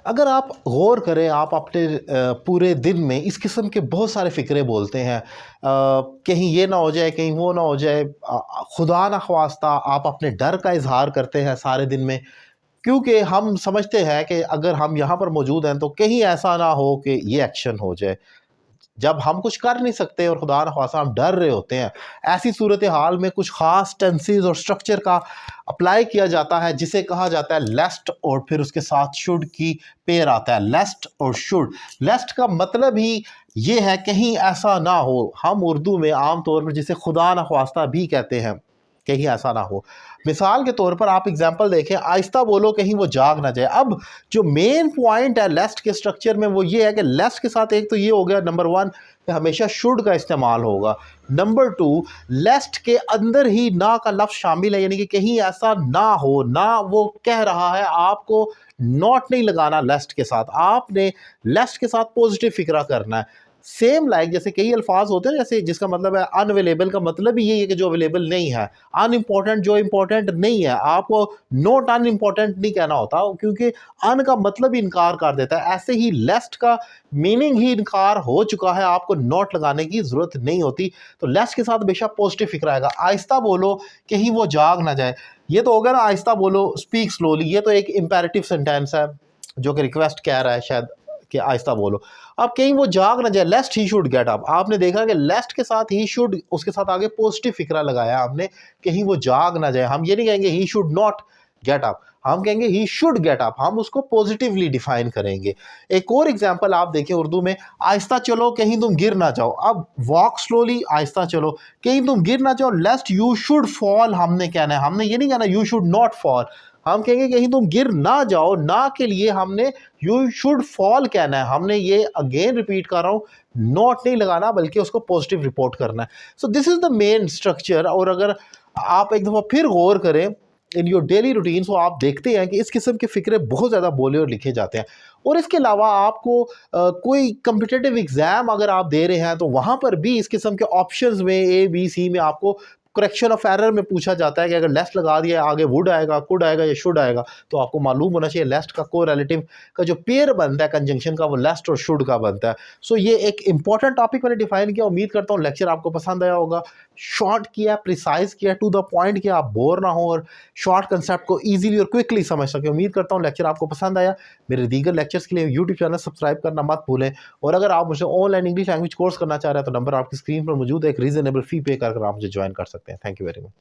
अगर आप गौर करें, आप अपने पूरे दिन में इस किस्म के बहुत सारे फ़िक्रे बोलते हैं। कहीं ये ना हो जाए, कहीं वो ना हो जाए। खुदा ना ख्वास्ता आप अपने डर का इज़हार करते हैं सारे दिन में, क्योंकि हम समझते हैं कि अगर हम यहाँ पर मौजूद हैं तो कहीं ऐसा ना हो कि ये एक्शन हो जाए। जब हम कुछ कर नहीं सकते और खुदा न ख़ास्ता हम डर रहे होते हैं, ऐसी सूरत हाल में कुछ ख़ास टेंसेस और स्ट्रक्चर का अप्लाई किया जाता है, जिसे कहा जाता है लेस्ट, और फिर उसके साथ शुड की पेयर आता है, लेस्ट और शुड। लेस्ट का मतलब ही ये है कहीं ऐसा ना हो। हम उर्दू में आम तौर पर जिसे खुदा न ख्वास्ता भी कहते हैं, कहीं ऐसा ना हो। मिसाल के तौर पर आप एग्जांपल देखें, आहिस्ता बोलो कहीं वो जाग ना जाए। अब जो मेन पॉइंट है लेस्ट के स्ट्रक्चर में वो ये है कि लेस्ट के साथ एक तो ये हो गया नंबर वन कि हमेशा शुड का इस्तेमाल होगा। नंबर टू, लेस्ट के अंदर ही ना का लफ्ज़ शामिल है, यानी कि कहीं ऐसा ना हो, ना वो कह रहा है आपको नॉट नहीं लगाना लेस्ट के साथ, आपने लेस्ट के साथ पॉजिटिव फिक्रा करना है। सेम लाइक जैसे कई अल्फाज होते हैं, जैसे जिसका मतलब है अनअवेलेबल, का मतलब ही यही है कि जो अवेलेबल नहीं है। अनइम्पॉर्टेंट, जो इम्पोर्टेंट नहीं है। आपको नॉट अनइम्पॉर्टेंट नहीं कहना होता, क्योंकि अन का मतलब ही इनकार कर देता है। ऐसे ही लेस्ट का मीनिंग ही इनकार हो चुका है, आपको नॉट लगाने की जरूरत नहीं होती। तो लेस्ट के साथ बेशक पॉजिटिव फिक्र आएगा। आहिस्ता बोलो कहीं वो जाग ना जाए, ये तो होगा ना। आहिस्ता बोलो, स्पीक स्लोली, ये तो एक इम्पेरेटिव सेंटेंस है जो कि रिक्वेस्ट कह रहा है शायद कि आहिस्ता बोलो। अब कहीं वो जाग ना जाए, लेस्ट ही शुड गेट अप। आपने देखा कि लेस्ट के साथ ही शुड, उसके साथ आगे पॉजिटिव फिक्रा लगाया आपने, कहीं वो जाग ना जाए। हम ये नहीं कहेंगे he should not get up, हम कहेंगे ही शुड गेट अप, हम उसको पॉजिटिवली डिफाइन करेंगे। एक और एग्जांपल आप देखें उर्दू में, आहिस्ता चलो कहीं तुम गिर ना जाओ। अब वॉक स्लोली, आहिस्ता चलो कहीं तुम गिर ना जाओ। लेस्ट यू शुड फॉल हमने कहना है, हमने ये नहीं कहना यू शुड नॉट फॉल। हम कहेंगे कहीं तुम गिर ना जाओ, ना के लिए हमने यू शुड फॉल कहना है। हमने ये अगेन रिपीट कर रहा हूँ, नॉट नहीं लगाना बल्कि उसको पॉजिटिव रिपोर्ट करना है। So this is the main structure. और अगर आप एक दफ़ा फिर गौर करें इन योर डेली रूटीन, तो आप देखते हैं कि इस किस्म के फ़िक्रे बहुत ज़्यादा बोले और लिखे जाते हैं। और इसके अलावा आपको कोई कम्पिटिटिव एग्ज़ाम अगर आप दे रहे हैं तो वहाँ पर भी इस किस्म के ऑप्शंस में ए बी सी में आपको करेक्शन ऑफ एरर में पूछा जाता है कि अगर लेस्ट लगा दिया आगे वुड आएगा, कुड आएगा या शुड आएगा। तो आपको मालूम होना चाहिए लेस्ट का को रिलेटिव का जो पेयर बनता है कंजंक्शन का, वो लेस्ट और शुड का बनता है। सो ये एक इंपॉर्टेंट टॉपिक मैंने डिफाइन किया। उम्मीद करता हूँ लेक्चर आपको पसंद आया होगा। शॉर्ट किया, प्रिसाइज किया, टू द पॉइंट किया, आप बोर ना हो और शॉर्ट कंसेप्ट को ईजिली और क्विकली समझ सके। उम्मीद करता हूँ लेक्चर आपको पसंद आया। मेरे दीगर लेक्चर्स के लिए यूट्यूब चैनल सब्सक्राइब करना मत भूलें। और अगर आप मुझे ऑनलाइन इंग्लिश लैंग्वेज कोर्स करना चाह रहे हैं तो नंबर आपकी स्क्रीन पर मौजूद है, एक रीजनेबल फी पे कर आप मुझे ज्वाइन कर सकते हैं। Thank you very much.